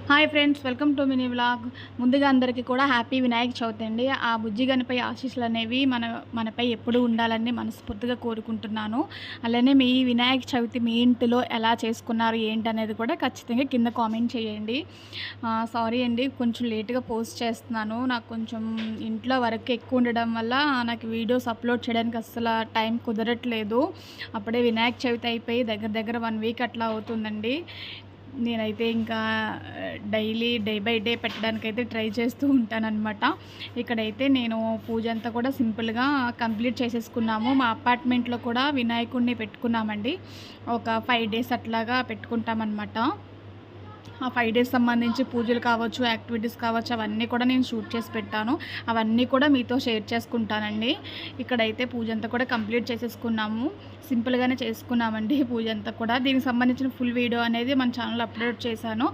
Hi friends, welcome to mini vlog. ముందుగా అందరికీ కూడా హ్యాపీ వినాయక చవితి అండి. ఆ బుజ్జి గణపై ఆశీస్సులు అనేవి మనపై ఎప్పుడూ ఉండాలని మనస్ఫూర్తిగా కోరుకుంటున్నాను. అలానే మీ వినాయక చవితి మీ ఇంటిలో ఎలా చేసుకున్నారు ఏంటనేది కూడా ఖచ్చితంగా కింద కామెంట్ చేయండి. సారీ అండి, కొంచెం లేట్గా పోస్ట్ చేస్తున్నాను. నాకు కొంచెం ఇంట్లో వర్క్ ఎక్కువ ఉండడం వల్ల నాకు వీడియోస్ అప్లోడ్ చేయడానికి అస్సలు టైం కుదరట్లేదు. అప్పుడే వినాయక చవితి అయిపోయి దగ్గర దగ్గర 1 వీక్ అట్లా అవుతుందండి. నేనైతే ఇంకా డైలీ డే బై డే పెట్టడానికైతే ట్రై చేస్తూ ఉంటానన్నమాట. ఇక్కడైతే నేను పూజ అంతా కూడా సింపుల్గా కంప్లీట్ చేసేసుకున్నాము. మా అపార్ట్మెంట్లో కూడా వినాయకుడిని పెట్టుకున్నామండి. ఒక 5 డేస్ అట్లాగా పెట్టుకుంటామన్నమాట. ఆ 5 డేస్ సంబంధించి పూజలు కావచ్చు, యాక్టివిటీస్ కావచ్చు, అవన్నీ కూడా నేను షూట్ చేసి పెట్టాను. అవన్నీ కూడా మీతో షేర్ చేసుకుంటానండి. ఇక్కడైతే పూజ అంతా కూడా కంప్లీట్ చేసేసుకున్నాము. సింపుల్గానే చేసుకున్నామండి పూజ అంతా కూడా. దీనికి సంబంధించిన ఫుల్ వీడియో అనేది మన ఛానల్లో అప్లోడ్ చేశాను.